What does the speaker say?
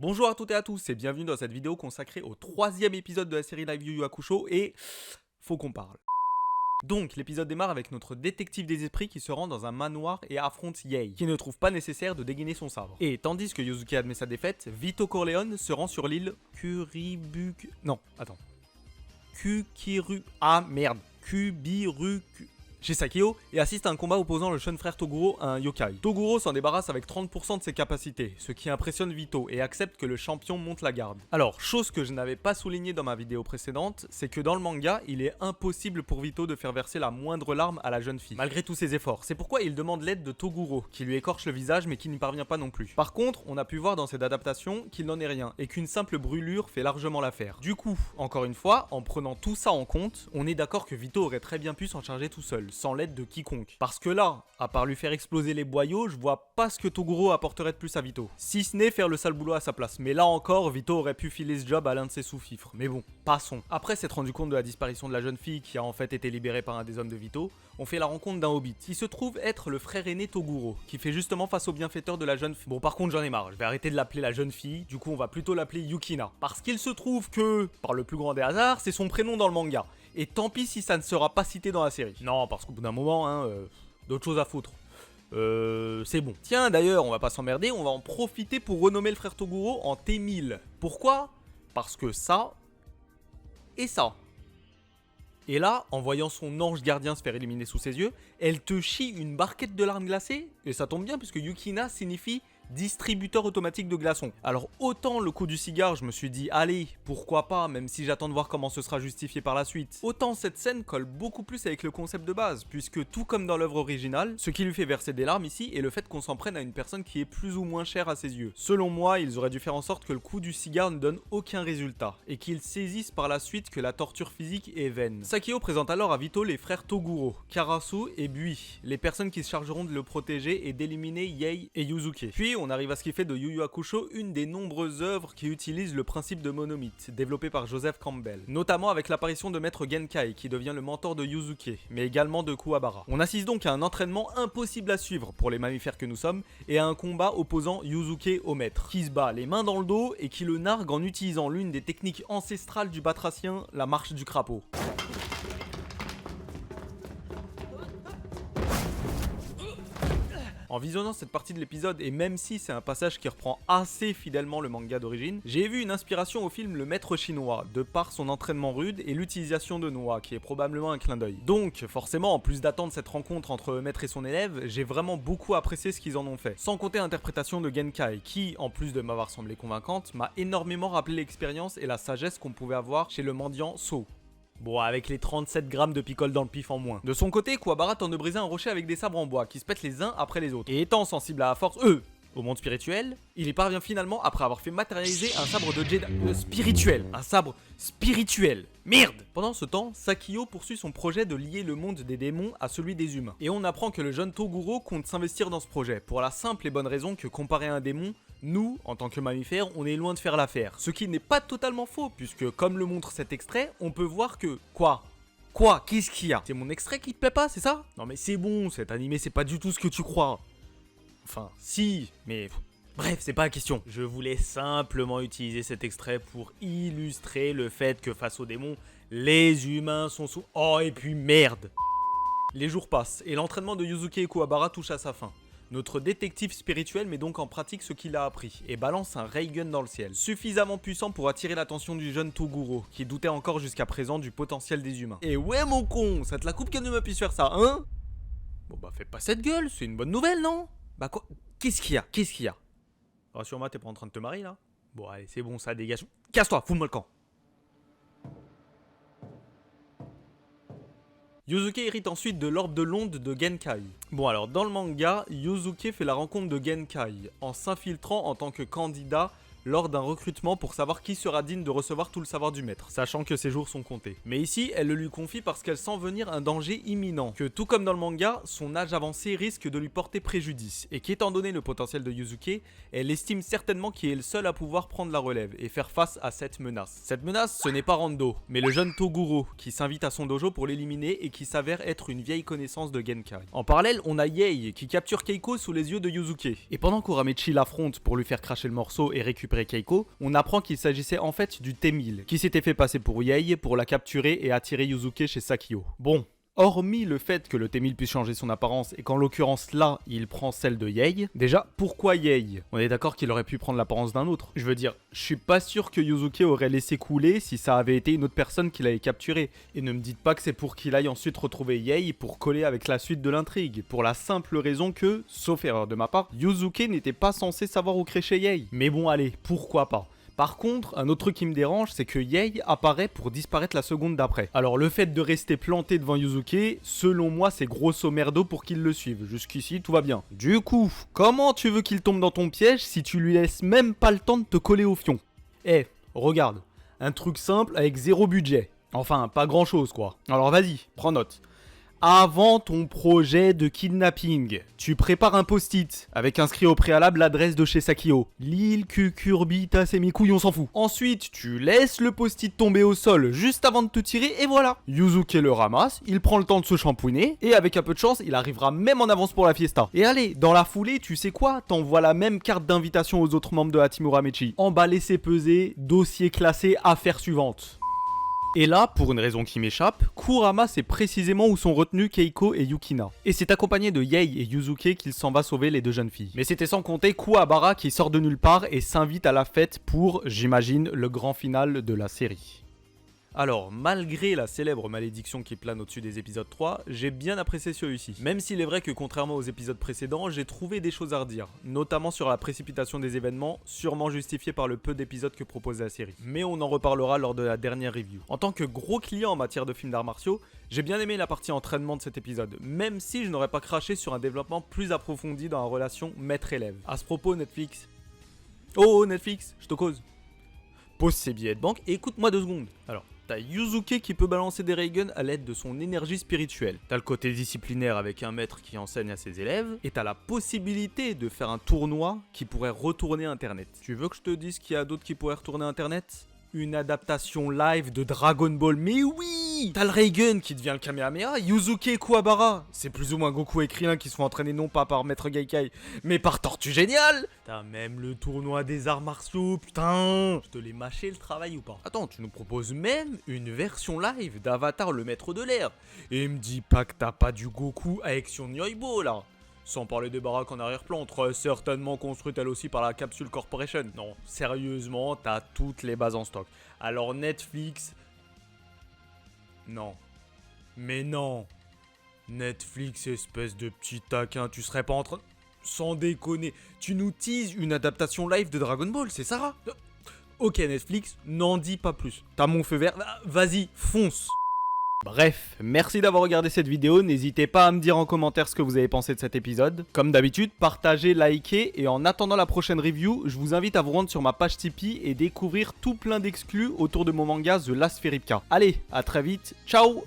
Bonjour à toutes et à tous et bienvenue dans cette vidéo consacrée au troisième épisode de la série Live Yu Yu Hakusho et faut qu'on parle. Donc l'épisode démarre avec notre détective des esprits qui se rend dans un manoir et affronte Yei, qui ne trouve pas nécessaire de dégainer son sabre. Et tandis que Yosuke admet sa défaite, Vito Corleone se rend sur l'île Kuribuku... Non, attends. Kukiru... Ah merde. Kubiruku... Chez Sakio et assiste à un combat opposant le jeune frère Toguro à un yokai. Toguro s'en débarrasse avec 30% de ses capacités, ce qui impressionne Vito et accepte que le champion monte la garde. Alors, chose que je n'avais pas soulignée dans ma vidéo précédente, c'est que dans le manga, il est impossible pour Vito de faire verser la moindre larme à la jeune fille, malgré tous ses efforts. C'est pourquoi il demande l'aide de Toguro, qui lui écorche le visage mais qui n'y parvient pas non plus. Par contre, on a pu voir dans cette adaptation qu'il n'en est rien et qu'une simple brûlure fait largement l'affaire. Du coup, encore une fois, en prenant tout ça en compte, on est d'accord que Vito aurait très bien pu s'en charger tout seul, sans l'aide de quiconque. Parce que là, à part lui faire exploser les boyaux, je vois pas ce que Toguro apporterait de plus à Vito. Si ce n'est faire le sale boulot à sa place. Mais là encore, Vito aurait pu filer ce job à l'un de ses sous-fifres. Mais bon, passons. Après s'être rendu compte de la disparition de la jeune fille qui a en fait été libérée par un des hommes de Vito, on fait la rencontre d'un hobbit, qui se trouve être le frère aîné Toguro, qui fait justement face au bienfaiteur de la jeune fille. Bon, par contre, j'en ai marre, je vais arrêter de l'appeler la jeune fille, du coup on va plutôt l'appeler Yukina. Parce qu'il se trouve que, par le plus grand des hasards, c'est son prénom dans le manga. Et tant pis si ça ne sera pas cité dans la série. Non, parce qu'au bout d'un moment, d'autres choses à foutre. C'est bon. Tiens, d'ailleurs, on va pas s'emmerder, on va en profiter pour renommer le frère Toguro en T1000. Pourquoi ? Parce que ça... et ça. Et là, en voyant son ange gardien se faire éliminer sous ses yeux, elle te chie une barquette de larmes glacées. Et ça tombe bien puisque Yukina signifie distributeur automatique de glaçons. Alors autant le coup du cigare, je me suis dit allez, pourquoi pas, même si j'attends de voir comment ce sera justifié par la suite. Autant cette scène colle beaucoup plus avec le concept de base, puisque tout comme dans l'œuvre originale, ce qui lui fait verser des larmes ici est le fait qu'on s'en prenne à une personne qui est plus ou moins chère à ses yeux. Selon moi, ils auraient dû faire en sorte que le coup du cigare ne donne aucun résultat, et qu'ils saisissent par la suite que la torture physique est vaine. Sakio présente alors à Vito les frères Toguro, Karasu et Bui, les personnes qui se chargeront de le protéger et d'éliminer Yei et Yuzuke. Puis on arrive à ce qui fait de Yu Yu Hakusho une des nombreuses œuvres qui utilisent le principe de monomythe, développé par Joseph Campbell, notamment avec l'apparition de Maître Genkai qui devient le mentor de Yuzuke, mais également de Kuwabara. On assiste donc à un entraînement impossible à suivre pour les mammifères que nous sommes, et à un combat opposant Yuzuke au maître, qui se bat les mains dans le dos et qui le nargue en utilisant l'une des techniques ancestrales du batracien, la marche du crapaud. En visionnant cette partie de l'épisode, et même si c'est un passage qui reprend assez fidèlement le manga d'origine, j'ai vu une inspiration au film Le Maître Chinois, de par son entraînement rude et l'utilisation de noix, qui est probablement un clin d'œil. Donc, forcément, en plus d'attendre cette rencontre entre le maître et son élève, j'ai vraiment beaucoup apprécié ce qu'ils en ont fait. Sans compter l'interprétation de Genkai, qui, en plus de m'avoir semblé convaincante, m'a énormément rappelé l'expérience et la sagesse qu'on pouvait avoir chez le mendiant So. Bon, avec les 37 grammes de picole dans le pif en moins. De son côté, Kuwabara tente de briser un rocher avec des sabres en bois qui se pètent les uns après les autres. Et étant sensible à la force, au monde spirituel, il y parvient finalement après avoir fait matérialiser un sabre de Jedi spirituel. Un sabre spirituel. Merde! Pendant ce temps, Sakio poursuit son projet de lier le monde des démons à celui des humains. Et on apprend que le jeune Toguro compte s'investir dans ce projet, pour la simple et bonne raison que comparé à un démon, nous, en tant que mammifères, on est loin de faire l'affaire. Ce qui n'est pas totalement faux, puisque comme le montre cet extrait, on peut voir que... Quoi? Qu'est-ce qu'il y a? C'est mon extrait qui te plaît pas, c'est ça? Non mais c'est bon, cet animé c'est pas du tout ce que tu crois. Enfin, si, mais... Bref, c'est pas la question. Je voulais simplement utiliser cet extrait pour illustrer le fait que face aux démons, les humains sont sous... Oh, et puis merde! Les jours passent, et l'entraînement de Yuzuke et Kuwabara touche à sa fin. Notre détective spirituel met donc en pratique ce qu'il a appris, et balance un ray gun dans le ciel, suffisamment puissant pour attirer l'attention du jeune Toguro, qui doutait encore jusqu'à présent du potentiel des humains. Et ouais mon con, ça te la coupe qu'elle ne me puisse faire ça, hein? Bon bah fais pas cette gueule, c'est une bonne nouvelle, non? Bah quoi? Qu'est-ce qu'il y a? Rassure-moi, t'es pas en train de te marier là? Bon allez, c'est bon, ça dégage. Casse-toi, fous-moi le camp. Yuzuke hérite ensuite de l'orbe de l'onde de Genkai. Bon alors, dans le manga, Yuzuke fait la rencontre de Genkai, en s'infiltrant en tant que candidat lors d'un recrutement pour savoir qui sera digne de recevoir tout le savoir du maître, sachant que ses jours sont comptés. Mais ici, elle le lui confie parce qu'elle sent venir un danger imminent, que tout comme dans le manga, son âge avancé risque de lui porter préjudice, et qu'étant donné le potentiel de Yuzuke, elle estime certainement qu'il est le seul à pouvoir prendre la relève et faire face à cette menace. Cette menace, ce n'est pas Rando, mais le jeune Toguro, qui s'invite à son dojo pour l'éliminer et qui s'avère être une vieille connaissance de Genkai. En parallèle, on a Yei, qui capture Keiko sous les yeux de Yuzuke. Et pendant qu'Uramechi l'affronte pour lui faire cracher le morceau et récupérer récupérer Keiko, on apprend qu'il s'agissait en fait du T-1000, qui s'était fait passer pour Yei pour la capturer et attirer Yuzuke chez Sakio. Bon. Hormis le fait que le T-1000 puisse changer son apparence et qu'en l'occurrence là, il prend celle de Yei, déjà, pourquoi Yei? On est d'accord qu'il aurait pu prendre l'apparence d'un autre. Je veux dire, je suis pas sûr que Yuzuke aurait laissé couler si ça avait été une autre personne qui l'avait capturé. Et ne me dites pas que c'est pour qu'il aille ensuite retrouver Yei pour coller avec la suite de l'intrigue. Pour la simple raison que, sauf erreur de ma part, Yuzuke n'était pas censé savoir où crécher Yei. Mais bon allez, pourquoi pas? Par contre, un autre truc qui me dérange, c'est que Yei apparaît pour disparaître la seconde d'après. Alors le fait de rester planté devant Yuzuke, selon moi, c'est grosso merdo pour qu'il le suive. Jusqu'ici, tout va bien. Du coup, comment tu veux qu'il tombe dans ton piège si tu lui laisses même pas le temps de te coller au fion? Eh, regarde, un truc simple avec zéro budget. Enfin, pas grand chose quoi. Alors vas-y, prends note. Avant ton projet de kidnapping, tu prépares un post-it avec inscrit au préalable l'adresse de chez Sakio. L'île Cucurbita, c'est mes couilles, on s'en fout. Ensuite, tu laisses le post-it tomber au sol juste avant de te tirer et voilà. Yuzuke le ramasse, il prend le temps de se shampouiner et avec un peu de chance, il arrivera même en avance pour la fiesta. Et allez, dans la foulée, tu sais quoi? T'envoies la même carte d'invitation aux autres membres de Hachimura Mechi. Emballé, c'est pesé, dossier classé, affaire suivante. Et là, pour une raison qui m'échappe, Kurama sait précisément où sont retenus Keiko et Yukina. Et c'est accompagné de Yei et Yuzuke qu'il s'en va sauver les deux jeunes filles. Mais c'était sans compter Kuwabara qui sort de nulle part et s'invite à la fête pour, j'imagine, le grand final de la série. Alors, malgré la célèbre malédiction qui plane au-dessus des épisodes 3, j'ai bien apprécié celui-ci. Même s'il est vrai que contrairement aux épisodes précédents, j'ai trouvé des choses à redire, notamment sur la précipitation des événements, sûrement justifiée par le peu d'épisodes que propose la série. Mais on en reparlera lors de la dernière review. En tant que gros client en matière de films d'arts martiaux, j'ai bien aimé la partie entraînement de cet épisode, même si je n'aurais pas craché sur un développement plus approfondi dans la relation maître-élève. À ce propos, Netflix... Oh, Netflix, je te cause. Pose ses billets de banque et écoute-moi 2 secondes. Alors... T'as Yuzuke qui peut balancer des Raygun à l'aide de son énergie spirituelle. T'as le côté disciplinaire avec un maître qui enseigne à ses élèves. Et t'as la possibilité de faire un tournoi qui pourrait retourner Internet. Tu veux que je te dise qu'il y a d'autres qui pourraient retourner Internet ? Une adaptation live de Dragon Ball, mais oui! T'as le Raygun qui devient le Kamehameha, Yuzuke et Kuwabara. C'est plus ou moins Goku et Krillin qui sont entraînés non pas par Maître Gaikai, mais par Tortue Géniale! T'as même le tournoi des arts martiaux, putain! Je te l'ai mâché le travail ou pas? Attends, tu nous proposes même une version live d'Avatar le Maître de l'Air. Et me dis pas que t'as pas du Goku avec son Yoibo là! Sans parler des baraques en arrière-plan, très certainement construites elle aussi par la Capsule Corporation. Non, sérieusement, t'as toutes les bases en stock. Alors Netflix... Non. Mais non. Netflix, espèce de petit taquin, tu serais pas en train... Sans déconner, tu nous teases une adaptation live de Dragon Ball, c'est ça? Ok Netflix, n'en dis pas plus. T'as mon feu vert, vas-y, fonce. Bref, merci d'avoir regardé cette vidéo, n'hésitez pas à me dire en commentaire ce que vous avez pensé de cet épisode. Comme d'habitude, partagez, likez, et en attendant la prochaine review, je vous invite à vous rendre sur ma page Tipeee et découvrir tout plein d'exclus autour de mon manga The Last Fairy Allez, à très vite, ciao!